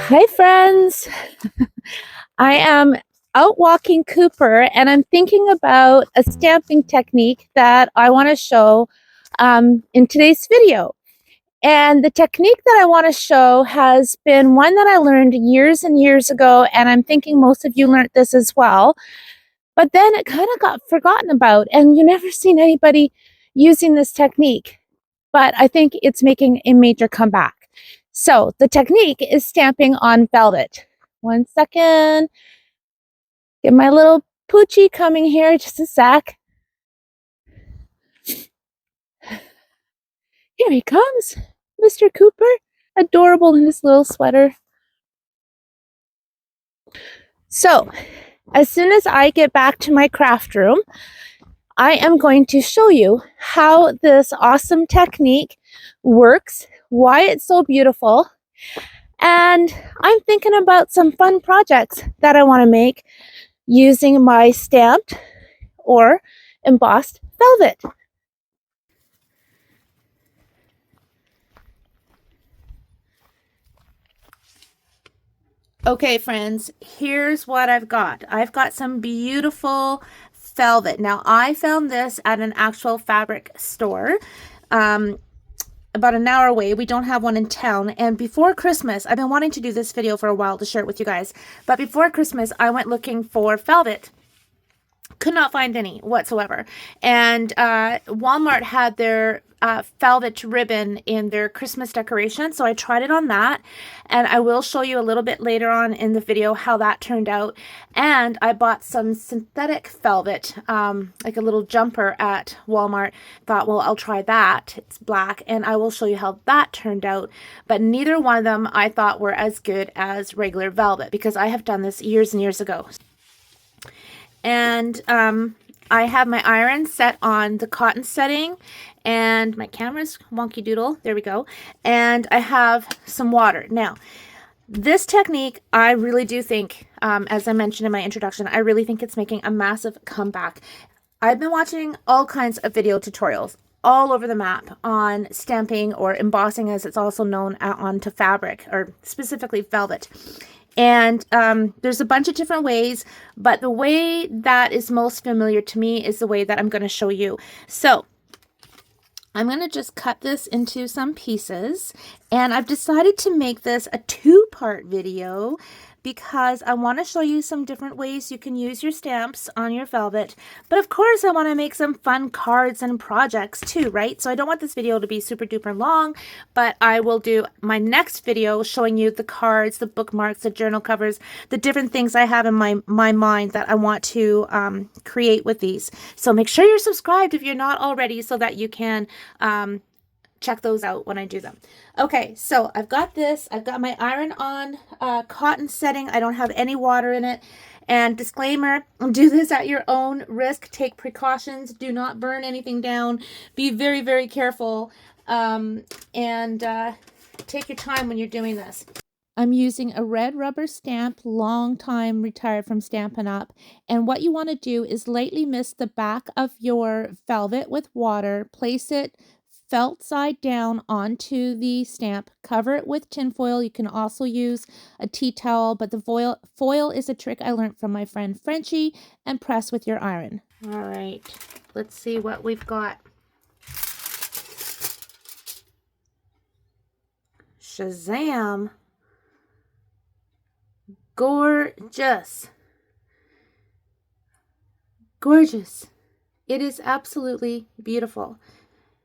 Hi, friends. I am out walking Cooper and I'm thinking about a stamping technique that I want to show in today's video. And the technique that I want to show has been one that I learned years and years ago, and I'm thinking most of you learned this as well. But then it kind of got forgotten about, and you never seen anybody using this technique. But I think it's making a major comeback. So the technique is stamping on velvet. One second. Get my little Poochie coming here, just a sec. Here he comes, Mr. Cooper. Adorable in his little sweater. So, as soon as I get back to my craft room, I am going to show you how this awesome technique works, why it's so beautiful, and I'm thinking about some fun projects that I want to make using my stamped or embossed velvet. Okay, friends, here's what I've got. I've got some beautiful velvet. Now, I found this at an actual fabric store about an hour away. We don't have one in town. And before Christmas, I've been wanting to do this video for a while to share it with you guys. But before Christmas, I went looking for velvet. Could not find any whatsoever. And Walmart had their velvet ribbon in their Christmas decoration, so I tried it on that, and I will show you a little bit later on in the video how that turned out. And I bought some synthetic velvet, like a little jumper at Walmart. Thought, well, I'll try that. It's black, and I will show you how that turned out. But neither one of them I thought were as good as regular velvet, because I have done this years and years ago. And I have my iron set on the cotton setting, and my camera's wonky doodle. There we go. And I have some water. Now, this technique, I really do think, as I mentioned in my introduction, I really think it's making a massive comeback. I've been watching all kinds of video tutorials all over the map on stamping, or embossing as it's also known, onto fabric, or specifically velvet. And there's a bunch of different ways, but the way that is most familiar to me is the way that I'm going to show you. So I'm going to just cut this into some pieces, and I've decided to make this a two-part video because I want to show you some different ways you can use your stamps on your velvet. But of course, I want to make some fun cards and projects too, right? So I don't want this video to be super duper long, but I will do my next video showing you the cards, the bookmarks, the journal covers, the different things I have in my mind that I want to create with these. So make sure you're subscribed if you're not already, so that you can check those out when I do them. Okay, so I've got this. I've got my iron on cotton setting. I don't have any water in it. And disclaimer, do this at your own risk. Take precautions. Do not burn anything down. Be very, very careful. And take your time when you're doing this. I'm using a red rubber stamp, long time retired from Stampin' Up. And what you want to do is lightly mist the back of your velvet with water. Place it felt side down onto the stamp. Cover it with tin foil. You can also use a tea towel, but the foil is a trick I learned from my friend Frenchie, and press with your iron. All right, let's see what we've got. Shazam! Gorgeous. Gorgeous. It is absolutely beautiful.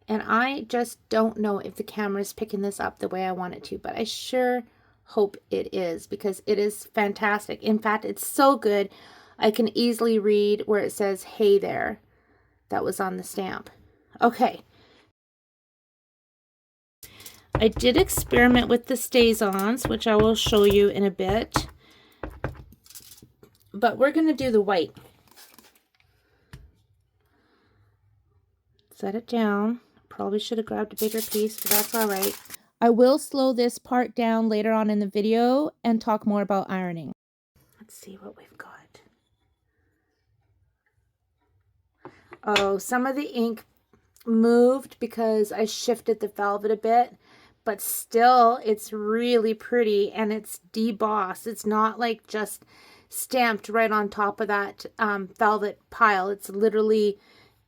And I just don't know if the camera is picking this up the way I want it to, but I sure hope it is, because it is fantastic. In fact, it's so good, I can easily read where it says, "Hey there," that was on the stamp. Okay. I did experiment with the StazOns, which I will show you in a bit. But we're going to do the white. Set it down. Probably should have grabbed a bigger piece, but that's all right. I will slow this part down later on in the video and talk more about ironing. Let's see what we've got. Oh, some of the ink moved because I shifted the velvet a bit, but still it's really pretty, and it's debossed. It's not like just stamped right on top of that velvet pile. It's literally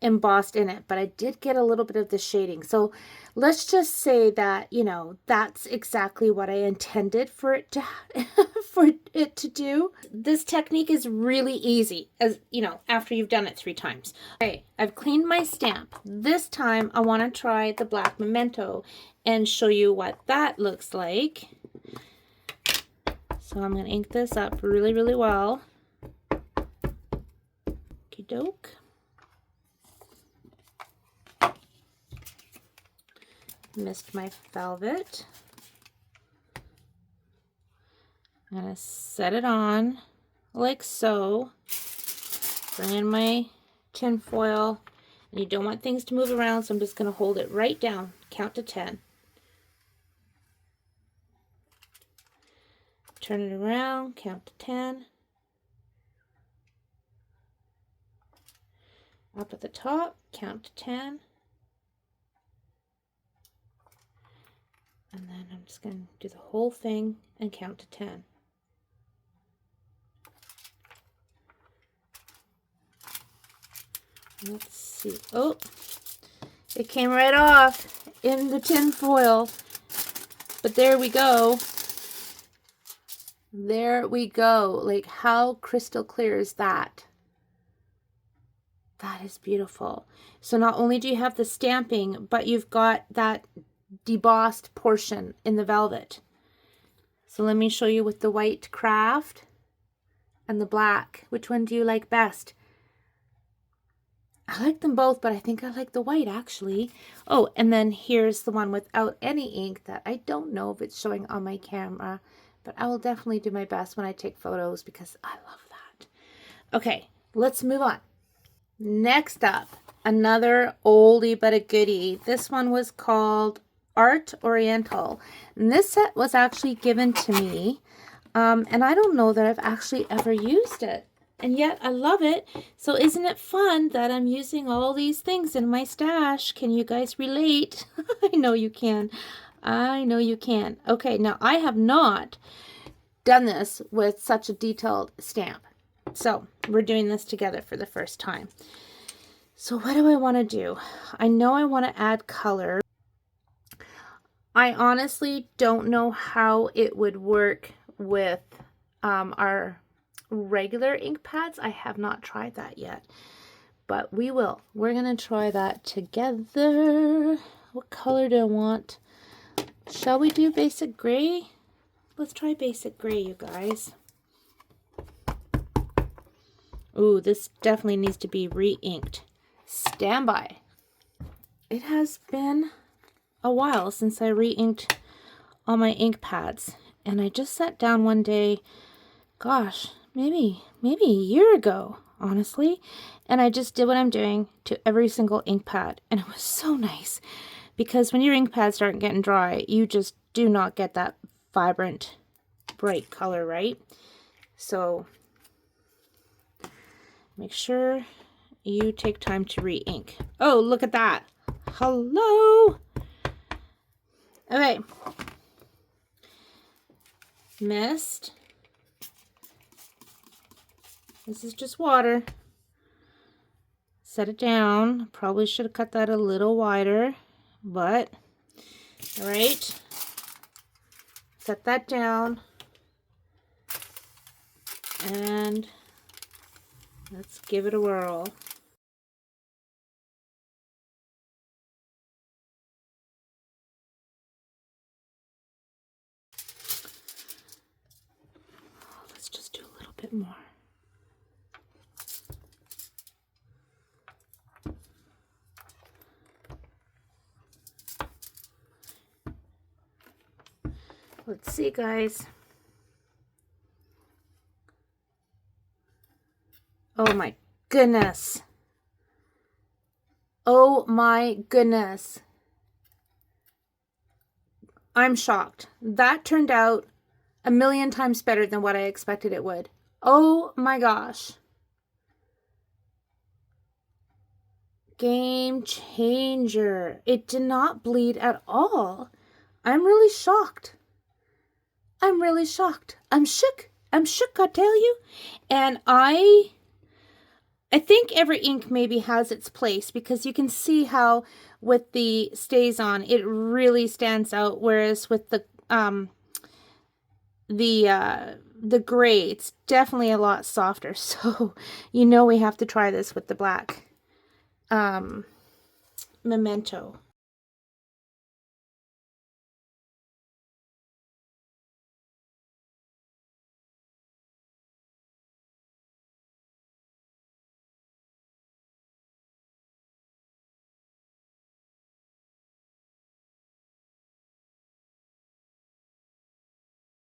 embossed in it, but I did get a little bit of the shading. So let's just say that, you know, that's exactly what I intended for it to for it to do. This technique is really easy, as you know, after you've done it 3 times. Okay, I've cleaned my stamp. This time I want to try the black Memento and show you what that looks like. So I'm going to ink this up really, really well. Okie doke. Missed my velvet. I'm going to set it on like so. Bring in my tin foil. And you don't want things to move around, so I'm just going to hold it right down. Count to 10. Turn it around, count to 10. Up at the top, count to 10. And then I'm just going to do the whole thing and count to 10. Let's see. Oh, it came right off in the tin foil. But there we go. There we go. Like, how crystal clear is that? That is beautiful. So not only do you have the stamping, but you've got that debossed portion in the velvet. So let me show you with the white craft and the black. Which one do you like best? I like them both, but I think I like the white actually. Oh, and then here's the one without any ink that I don't know if it's showing on my camera, but I will definitely do my best when I take photos because I love that. Okay, let's move on. Next up, another oldie but a goodie. This one was called Art Oriental. And this set was actually given to me, and I don't know that I've actually ever used it. And yet I love it. So isn't it fun that I'm using all these things in my stash? Can you guys relate? I know you can. I know you can. Okay, now I have not done this with such a detailed stamp. So we're doing this together for the first time. So what do I want to do? I know I want to add color. I honestly don't know how it would work with our regular ink pads. I have not tried that yet, but we will. We're going to try that together. What color do I want? Shall we do basic gray? Let's try basic gray, you guys. Ooh, this definitely needs to be re-inked. Stand by. It has been a while since I re-inked all my ink pads, and I just sat down one day, gosh, maybe a year ago, honestly, and I just did what I'm doing to every single ink pad, and it was so nice, because when your ink pads start getting dry, you just do not get that vibrant, bright color, right? So make sure you take time to re-ink. Oh, look at that. Hello. Okay. Mist. This is just water. Set it down. Probably should have cut that a little wider, but all right. Set that down. And let's give it a whirl. Let's just do a little bit more. Let's see, guys. Oh my goodness. Oh my goodness. I'm shocked. That turned out a million times better than what I expected it would. Oh my gosh. Game changer. It did not bleed at all. I'm really shocked. I'm really shocked. I'm shook. I'm shook, I tell you. And I think every ink maybe has its place, because you can see how with the StazOn it really stands out, whereas with the gray, it's definitely a lot softer. So you know we have to try this with the black Memento.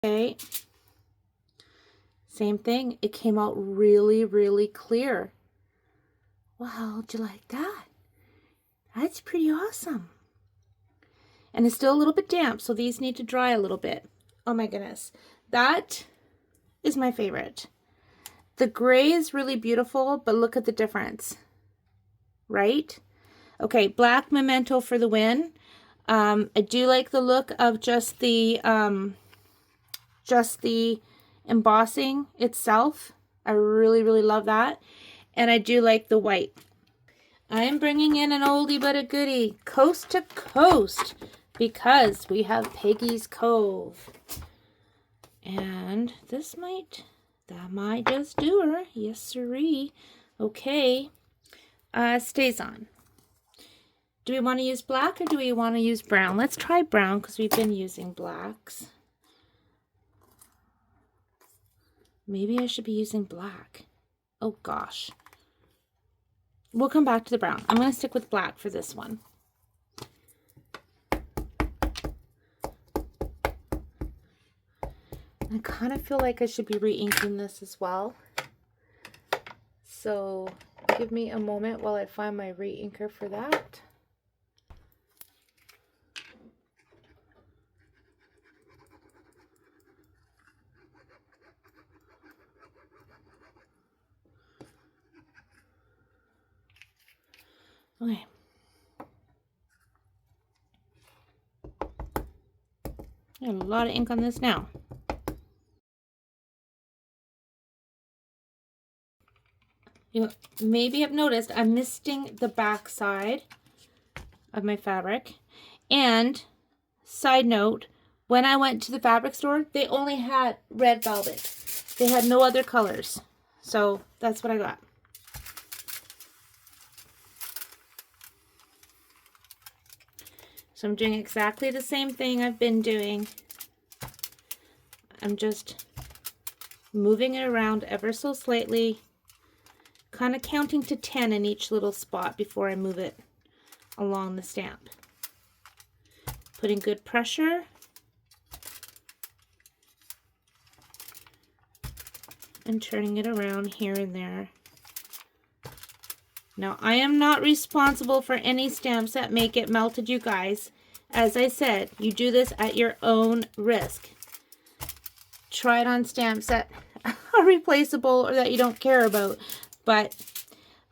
Okay, same thing. It came out really, really clear. Wow, do you like that? That's pretty awesome. And it's still a little bit damp, so these need to dry a little bit. Oh my goodness. That is my favorite. The gray is really beautiful, but look at the difference, right? Okay, black Memento for the win. I do like the look of just the embossing itself. I really, really love that. And I do like the white. I am bringing in an oldie but a goodie, coast to coast, because we have Peggy's Cove. And that might just do her. Yes, siree. Okay. StazOn. Do we want to use black or do we want to use brown? Let's try brown because we've been using blacks. Maybe I should be using black. Oh gosh. We'll come back to the brown. I'm going to stick with black for this one. I kind of feel like I should be re-inking this as well. So give me a moment while I find my re-inker for that. Okay. Got a lot of ink on this now. You maybe have noticed I'm misting the back side of my fabric. And side note, when I went to the fabric store, they only had red velvet. They had no other colors. So that's what I got. So I'm doing exactly the same thing I've been doing. I'm just moving it around ever so slightly, kind of counting to 10 in each little spot before I move it along the stamp. Putting good pressure. And turning it around here and there. Now, I am not responsible for any stamps that may get melted, you guys. As I said, you do this at your own risk. Try it on stamps that are replaceable or that you don't care about. But,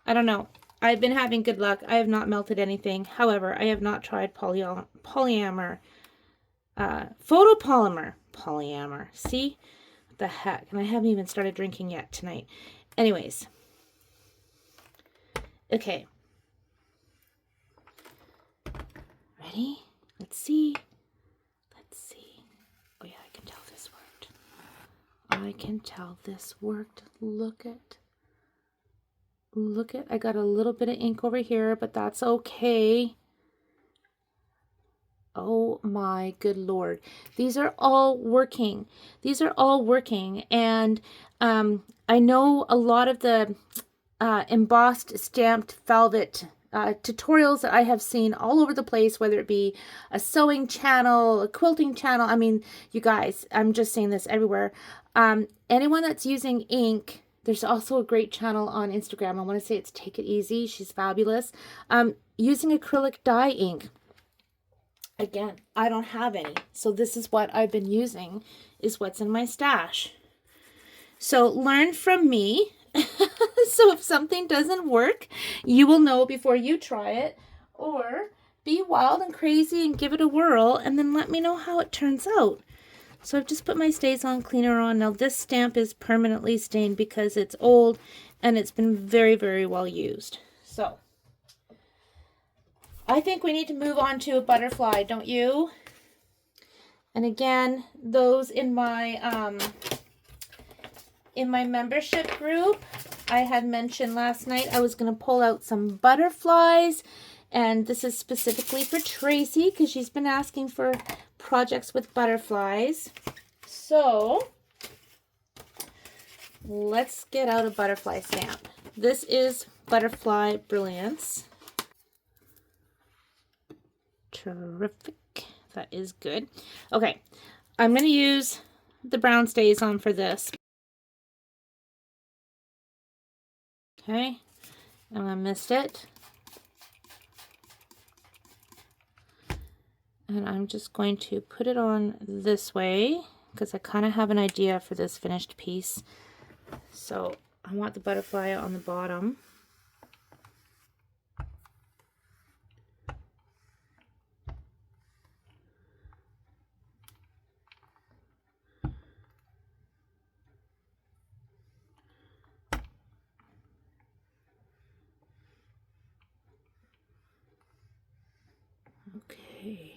I don't know. I've been having good luck. I have not melted anything. However, I have not tried Photopolymer. Polyamor. See? What the heck? And I haven't even started drinking yet tonight. Anyways. Okay. Ready? Let's see. Let's see. Oh yeah, I can tell this worked. I can tell this worked. Look at. I got a little bit of ink over here, but that's okay. Oh my good Lord. These are all working. And I know a lot of the embossed stamped velvet tutorials that I have seen all over the place, whether it be a sewing channel, a quilting channel. I mean, you guys, I'm just saying this everywhere. Anyone that's using ink, there's also a great channel on Instagram. I want to say it's Take It Easy. She's fabulous. Using acrylic dye ink. Again, I don't have any. So this is what I've been using, is what's in my stash. So learn from me. So if something doesn't work, you will know before you try it. Or be wild and crazy and give it a whirl, and then let me know how it turns out. So I've just put my StazOn cleaner on. Now this stamp is permanently stained because it's old and it's been very, very well used. So I think we need to move on to a butterfly, don't you? And again, those in my membership group, I had mentioned last night I was going to pull out some butterflies, and this is specifically for Tracy because she's been asking for projects with butterflies. So let's get out a butterfly stamp. This is Butterfly Brilliance. Terrific. That is good. Okay, I'm going to use the brown StazOn for this. Okay, and I missed it. And I'm just going to put it on this way because I kind of have an idea for this finished piece. So I want the butterfly on the bottom. Okay.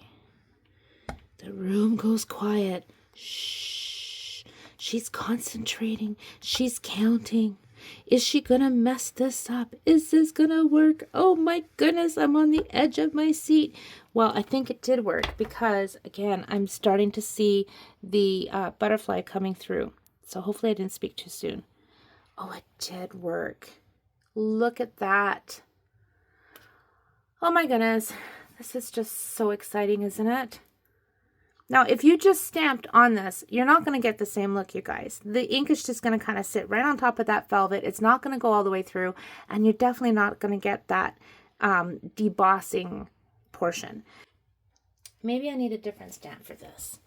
The room goes quiet. Shh. She's concentrating. She's counting. Is she gonna mess this up? Is this gonna work? Oh my goodness, I'm on the edge of my seat. Well, I think it did work because, again, I'm starting to see the butterfly coming through. So hopefully I didn't speak too soon. Oh, it did work. Look at that. Oh my goodness. This is just so exciting, isn't it? Now, if you just stamped on this, you're not going to get the same look, you guys. The ink is just going to kind of sit right on top of that velvet. It's not going to go all the way through, and you're definitely not going to get that debossing portion. Maybe I need a different stamp for this.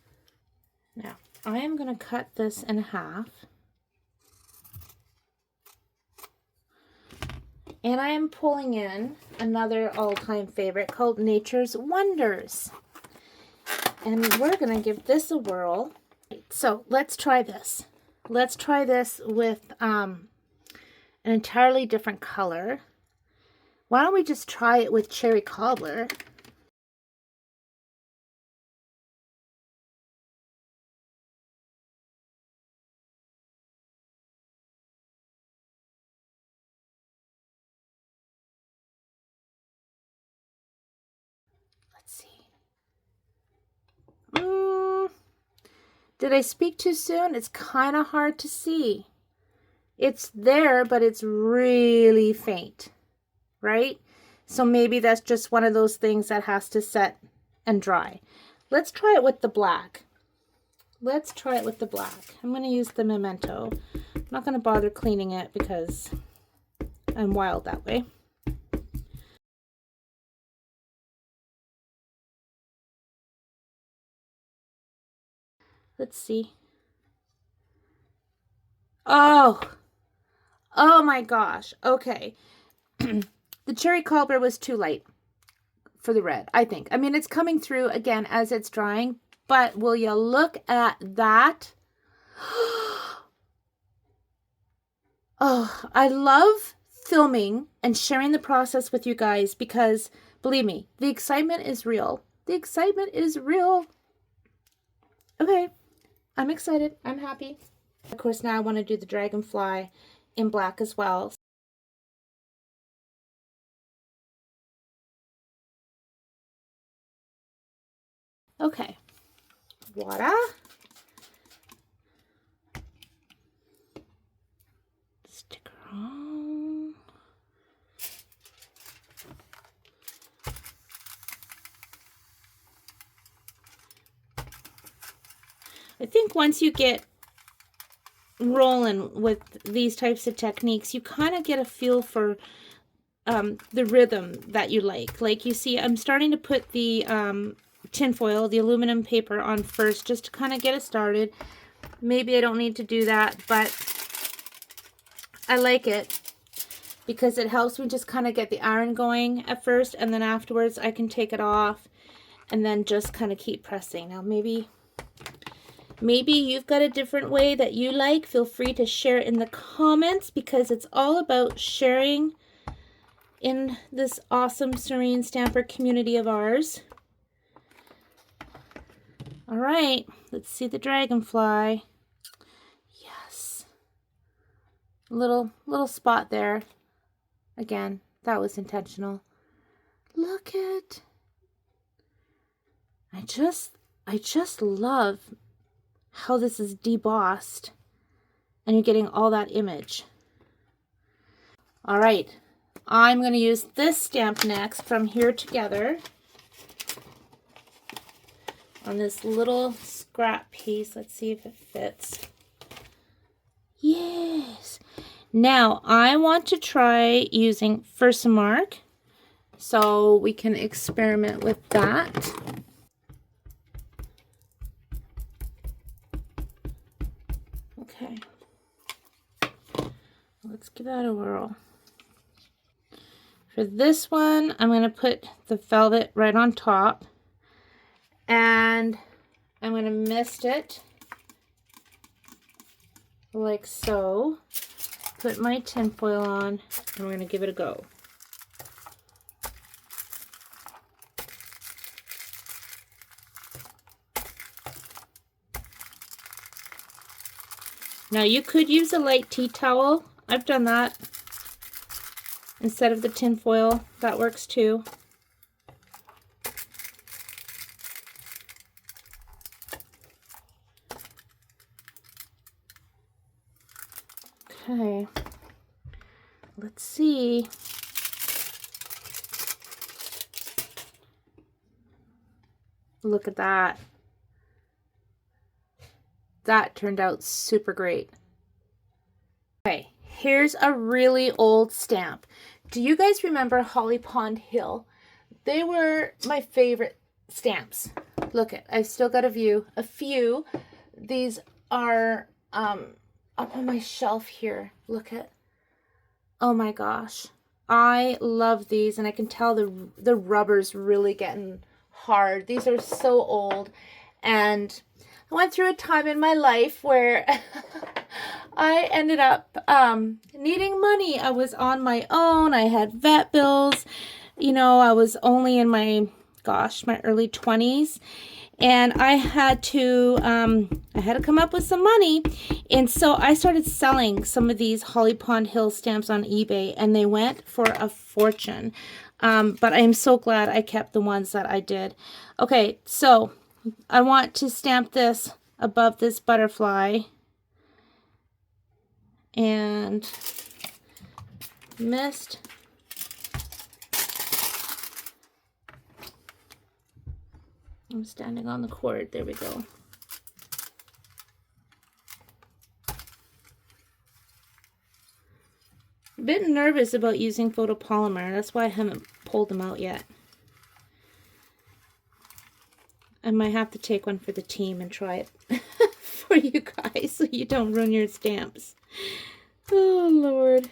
Now, I am going to cut this in half. And I am pulling in another all-time favorite called Nature's Wonders. And we're going to give this a whirl. So let's try this. Let's try this with an entirely different color. Why don't we just try it with Cherry Cobbler? Let's see. Did I speak too soon? It's kind of hard to see. It's there, but it's really faint, right? So maybe that's just one of those things that has to set and dry. Let's try it with the black. Let's try it with the black. I'm going to use the Memento. I'm not going to bother cleaning it because I'm wild that way. Let's see. Oh my gosh. Okay. The Cherry Cobbler was too light for the red, I think. I mean, it's coming through again as it's drying, but will you look at that? Oh, I love filming and sharing the process with you guys because, believe me, the excitement is real. The excitement is real. Okay. I'm excited. I'm happy. Of course, now I want to do the dragonfly in black as well. Okay. Voila. Stick her on. I think once you get rolling with these types of techniques, you kind of get a feel for the rhythm that you like. Like you see, I'm starting to put the tinfoil, the aluminum paper on first just to kind of get it started. Maybe I don't need to do that, but I like it. because it helps me just kind of get the iron going at first, and then afterwards I can take it off and then just kind of keep pressing. Now maybe you've got a different way that you like. Feel free to share it in the comments, because it's all about sharing in this awesome Serene Stamper community of ours. All right, let's see the dragonfly. Yes. Little spot there. Again, that was intentional. Look at. I just love how this is debossed and you're getting all that image. All right, I'm going to use this stamp next from Here Together on this little scrap piece. Let's see if it fits. Yes. Now I want to try using Versamark, so we can experiment with that. Okay, let's give that a whirl. For this one, I'm going to put the velvet right on top, and I'm going to mist it like so. Put my tin foil on, and we're going to give it a go. Now you could use a light tea towel. I've done that instead of the tin foil. That works too. Okay, let's see. Look at that. That turned out super great. Okay, here's a really old stamp. Do you guys remember Holly Pond Hill? They were my favorite stamps. Look at, I've still got a few. These are up on my shelf here. Look at, oh my gosh, I love these, and I can tell the rubber's really getting hard. These are so old, and I went through a time in my life where I ended up needing money. I was on my own. I had vet bills. You know, I was only in my early 20s, and I had to come up with some money. And so I started selling some of these Holly Pond Hill stamps on eBay, and they went for a fortune. But I am so glad I kept the ones that I did. Okay, so I want to stamp this above this butterfly and mist. I'm standing on the cord. There we go. A bit nervous about using photopolymer. That's why I haven't pulled them out yet. I might have to take one for the team and try it for you guys so you don't ruin your stamps. Oh, Lord.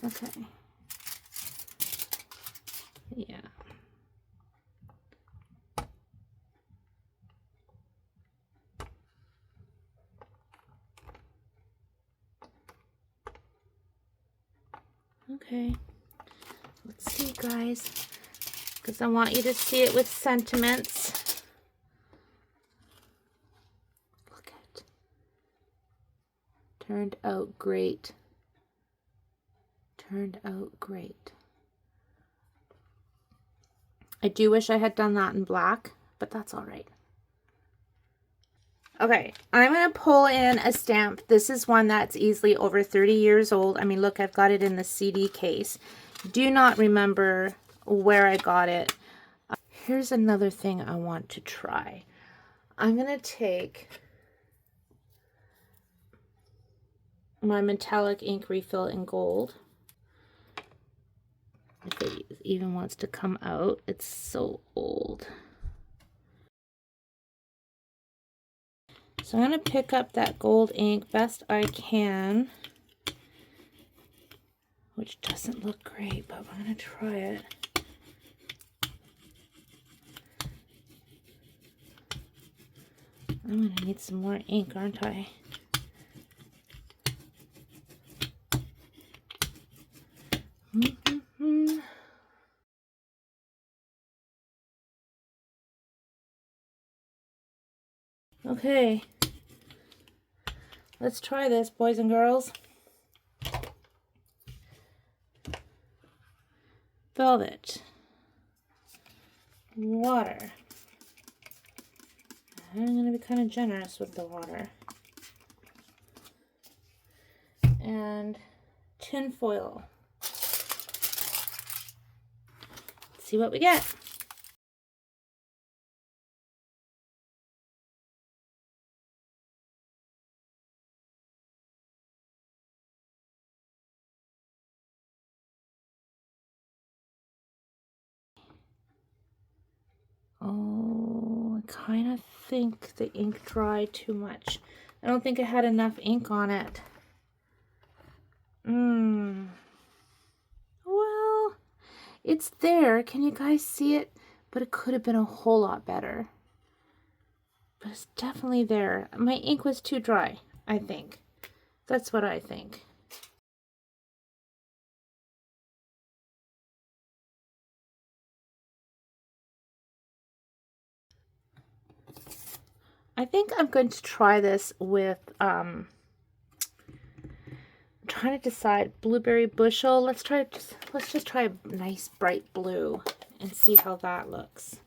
Okay. Yeah. Okay. Let's see, guys, because I want you to see it with sentiments. Look at it. Turned out great. Turned out great. I do wish I had done that in black, but that's all right. Okay, I'm going to pull in a stamp. This is one that's easily over 30 years old. I mean, look, I've got it in the CD case. Do not remember where I got it. Here's another thing I want to try. I'm going to take my metallic ink refill in gold. If it even wants to come out, it's so old. So I'm going to pick up that gold ink best I can, which doesn't look great, but I'm going to try it. I'm going to need some more ink, aren't I? Okay, let's try this, boys and girls. Velvet, water. I'm going to be kind of generous with the water. And tin foil. Let's see what we get. Oh, I kind of think the ink dried too much. I don't think I had enough ink on it. Well, it's there. Can you guys see it? But it could have been a whole lot better. But it's definitely there. My ink was too dry, I think. That's what I think. I think I'm going to try this with, I'm trying to decide, blueberry bushel. Let's just try a nice bright blue and see how that looks.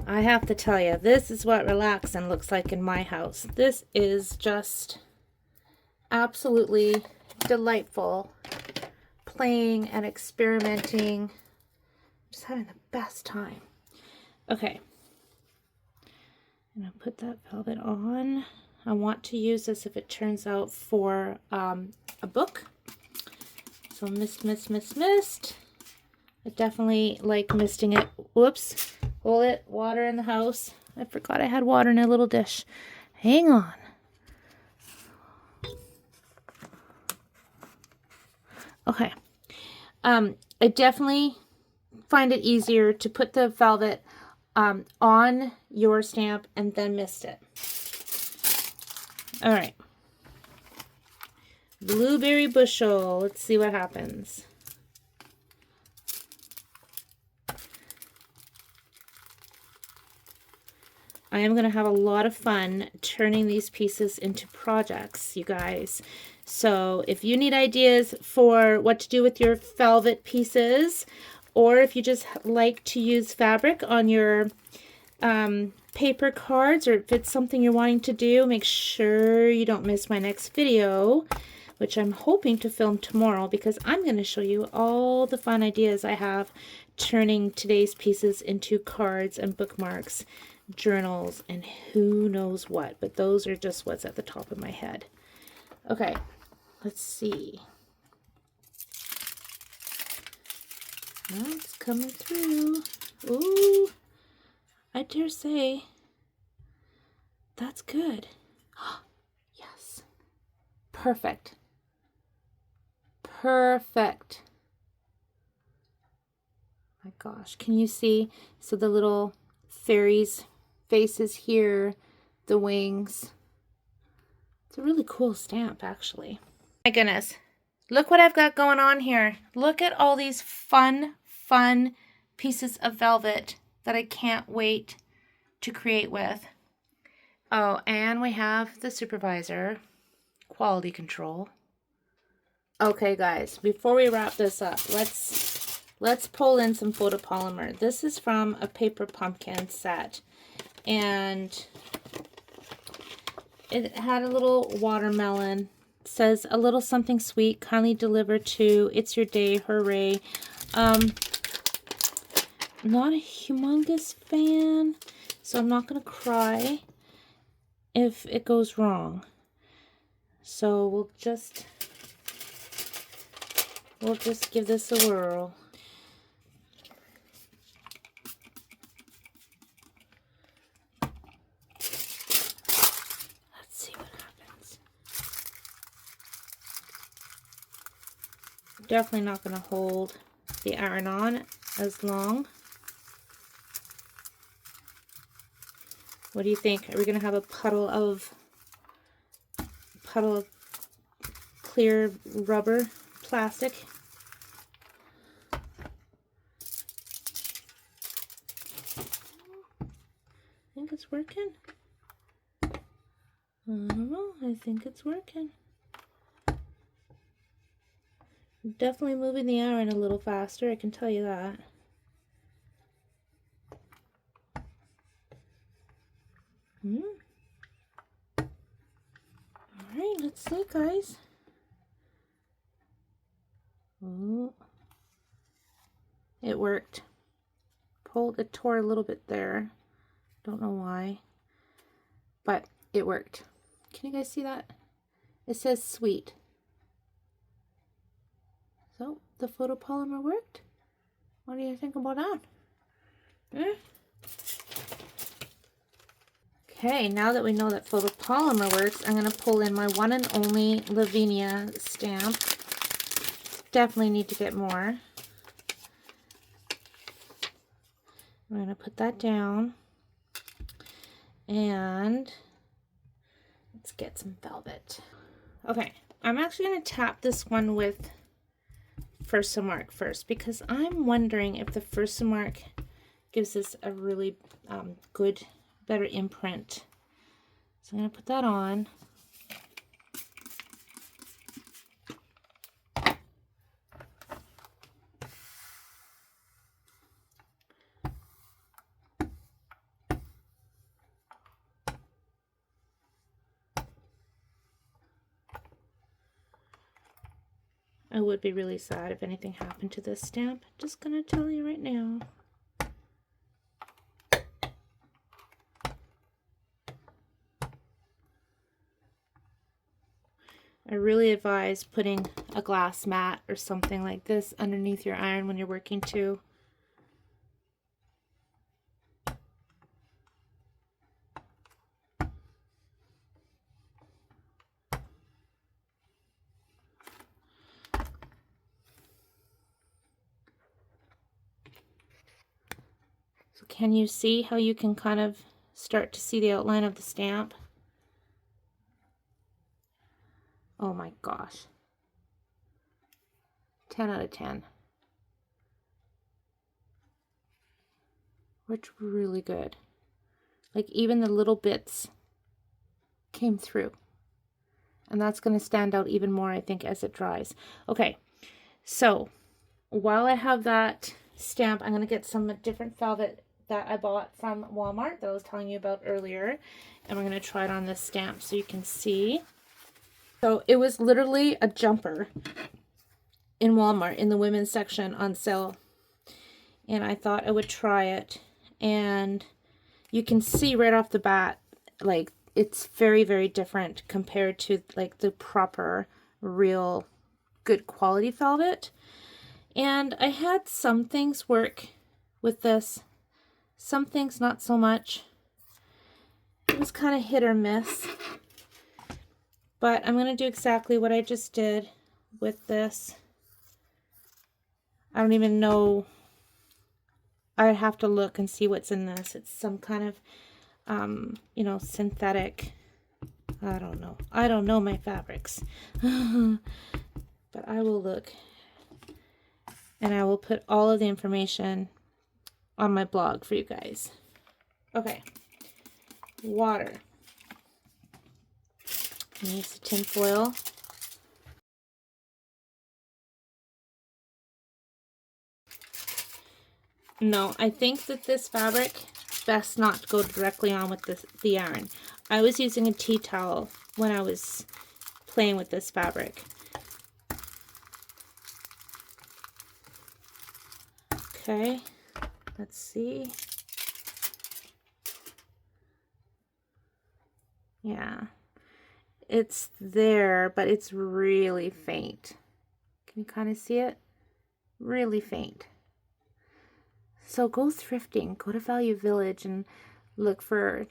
I have to tell you, this is what relaxing looks like in my house. This is just absolutely delightful. Playing and experimenting. Just having the best time. Okay. I'm going to put that velvet on. I want to use this if it turns out for a book. So mist. I definitely like misting it. Whoops. Hold it. Water in the house. I forgot I had water in a little dish. Hang on. Okay. I definitely find it easier to put the velvet on your stamp and then mist it. All right. Blueberry bushel. Let's see what happens. I am going to have a lot of fun turning these pieces into projects, you guys. So if you need ideas for what to do with your velvet pieces, or if you just like to use fabric on your paper cards, or if it's something you're wanting to do, make sure you don't miss my next video, which I'm hoping to film tomorrow, because I'm going to show you all the fun ideas I have turning today's pieces into cards and bookmarks, journals, and who knows what. But those are just what's at the top of my head. Okay, let's see. Oh, it's coming through. Ooh, I dare say that's good. Yes, perfect. Perfect. My gosh, can you see? So the little fairies faces here, the wings. It's a really cool stamp, actually. My goodness, look what I've got going on here. Look at all these fun pieces of velvet that I can't wait to create with. Oh, and we have the supervisor, quality control. Okay, guys, before we wrap this up, let's pull in some photopolymer. This is from a paper pumpkin set, and it had a little watermelon. It says a little something sweet, kindly delivered to, it's your day, hooray. Not a humongous fan, so I'm not gonna cry if it goes wrong. So we'll just give this a whirl. definitely not going to hold the iron on as long. What do you think? Are we going to have a puddle of clear rubber plastic? I think it's working. I don't know. I think it's working. Definitely moving the iron a little faster, I can tell you that. Alright, let's see, guys. Oh, it worked. It tore a little bit there. Don't know why, but it worked. Can you guys see that? It says sweet. So the photopolymer worked. What do you think about that? Okay, now that we know that photopolymer works, I'm going to pull in my one and only Lavinia stamp. Definitely need to get more. I'm going to put that down. And let's get some velvet. Okay, I'm actually going to tap this one with Versamark first, because I'm wondering if the Versamark gives us a really good, better imprint. So I'm going to put that on. I would be really sad if anything happened to this stamp. Just gonna tell you right now. I really advise putting a glass mat or something like this underneath your iron when you're working too. So can you see how you can kind of start to see the outline of the stamp? Oh my gosh. 10 out of 10. Worked really good. Like even the little bits came through. And that's going to stand out even more, I think, as it dries. Okay, so while I have that stamp, I'm going to get some different velvet that I bought from Walmart that I was telling you about earlier. And we're going to try it on this stamp so you can see. So it was literally a jumper in Walmart in the women's section on sale. And I thought I would try it. And you can see right off the bat, like, it's very, very different compared to like the proper, real, good quality velvet. And I had some things work with this, some things not so much. It was kind of hit or miss. But I'm going to do exactly what I just did with this. I don't even know. I'd have to look and see what's in this. It's some kind of you know, synthetic. I don't know. I don't know my fabrics. But I will look. And I will put all of the information on my blog for you guys. Okay. Water. Use the tin foil. No, I think that this fabric best not go directly on with the iron. I was using a tea towel when I was playing with this fabric. Okay, let's see. Yeah, it's there, but it's really faint. Can you kind of see it? Really faint. So go thrifting, go to Value Village and look for,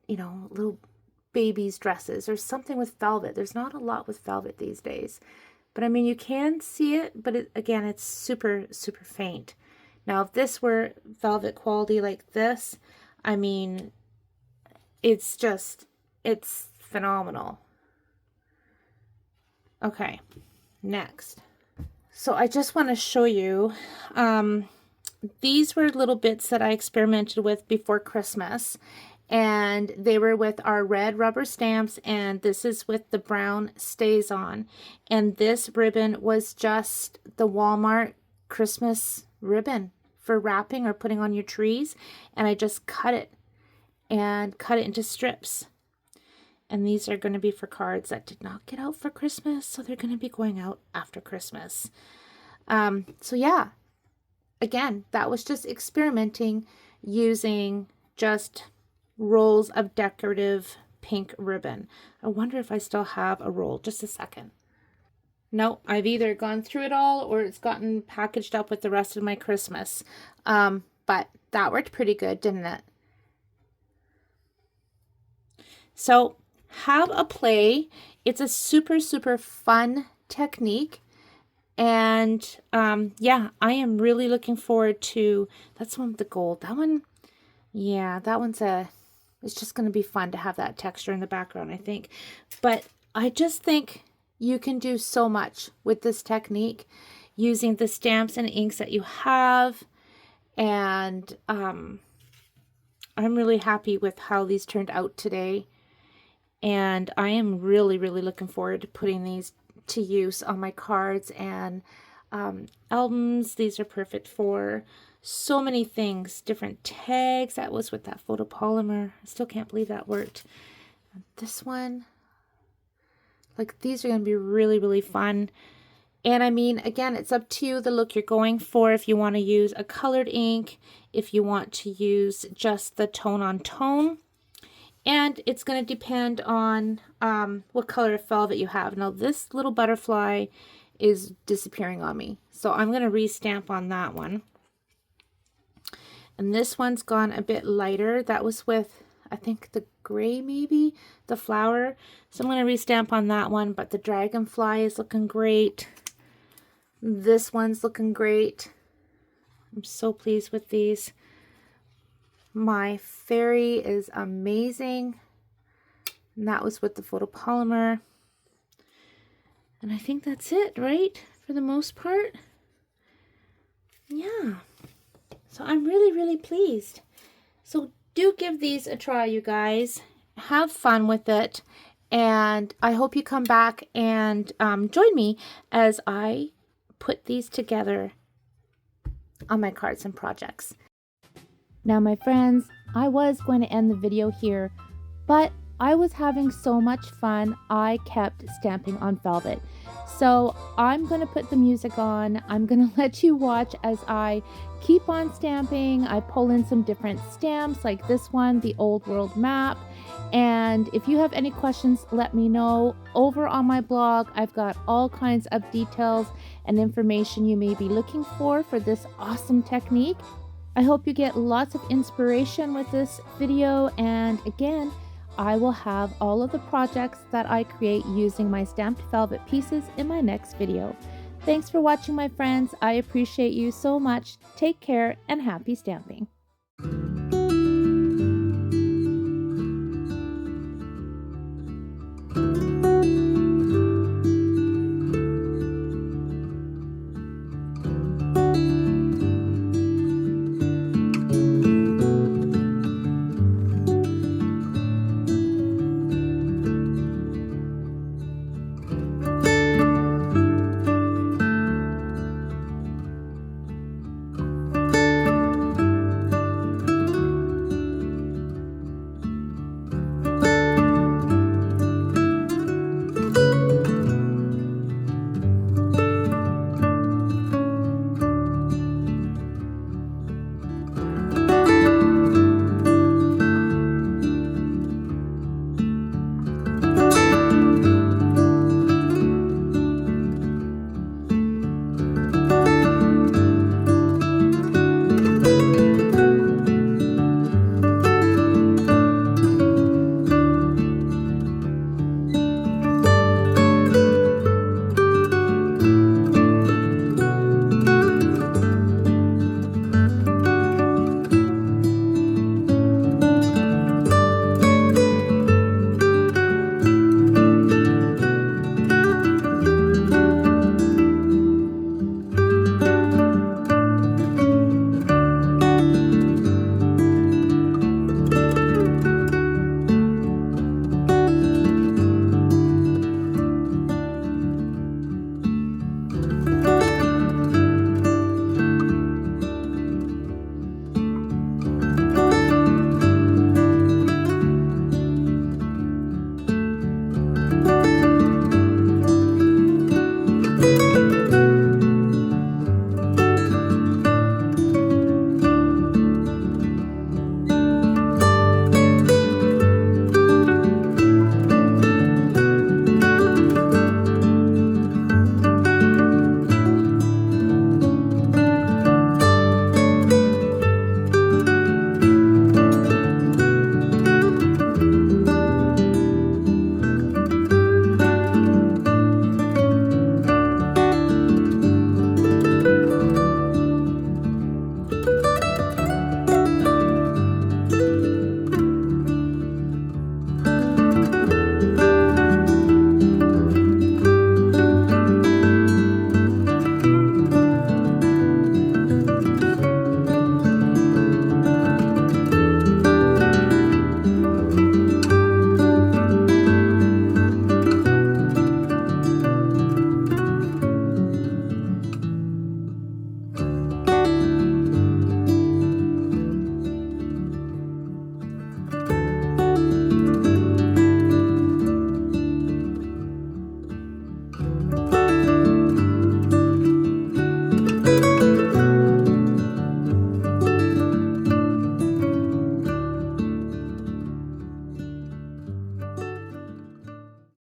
you know, little babies' dresses or something with velvet. There's not a lot with velvet these days, But I mean, you can see it, but again, it's super, super faint. Now, if this were velvet quality like this, I mean, it's phenomenal. Okay, next. So I just want to show you, these were little bits that I experimented with before Christmas, and they were with our red rubber stamps, and this is with the brown StazOn. And this ribbon was just the Walmart Christmas ribbon for wrapping or putting on your trees, and I just cut it into strips. And these are going to be for cards that did not get out for Christmas, so they're going to be going out after Christmas. So yeah, again, that was just experimenting using just rolls of decorative pink ribbon. I wonder if I still have a roll. Just a second. No, I've either gone through it all or it's gotten packaged up with the rest of my Christmas. But that worked pretty good, didn't it? So have a play. It's a super, super fun technique. And yeah, I am really looking forward to, that's one with the gold. That one, yeah, that one's it's just going to be fun to have that texture in the background, I think. But I just think you can do so much with this technique using the stamps and inks that you have. And I'm really happy with how these turned out today. And I am really, really looking forward to putting these to use on my cards and albums. These are perfect for so many things, different tags. That was with that photopolymer. I still can't believe that worked. This one, like, these are going to be really, really fun. And I mean, again, it's up to you the look you're going for. If you want to use a colored ink, if you want to use just the tone on tone. And it's going to depend on what color of velvet you have. Now, this little butterfly is disappearing on me, so I'm going to restamp on that one. And this one's gone a bit lighter. That was with, I think, the gray, maybe, the flower. So I'm going to restamp on that one, but the dragonfly is looking great. This one's looking great. I'm so pleased with these. My fairy is amazing. And that was with the photopolymer. And I think that's it, right? For the most part. Yeah. So I'm really, really pleased. So do give these a try, you guys. Have fun with it. And I hope you come back and join me as I put these together on my cards and projects. Now, my friends, I was going to end the video here, but I was having so much fun, I kept stamping on velvet. So I'm going to put the music on. I'm going to let you watch as I keep on stamping. I pull in some different stamps like this one, the Old World Map. And if you have any questions, let me know. Over on my blog, I've got all kinds of details and information you may be looking for this awesome technique. I hope you get lots of inspiration with this video, and again, I will have all of the projects that I create using my stamped velvet pieces in my next video. Thanks for watching, my friends. I appreciate you so much. Take care and happy stamping.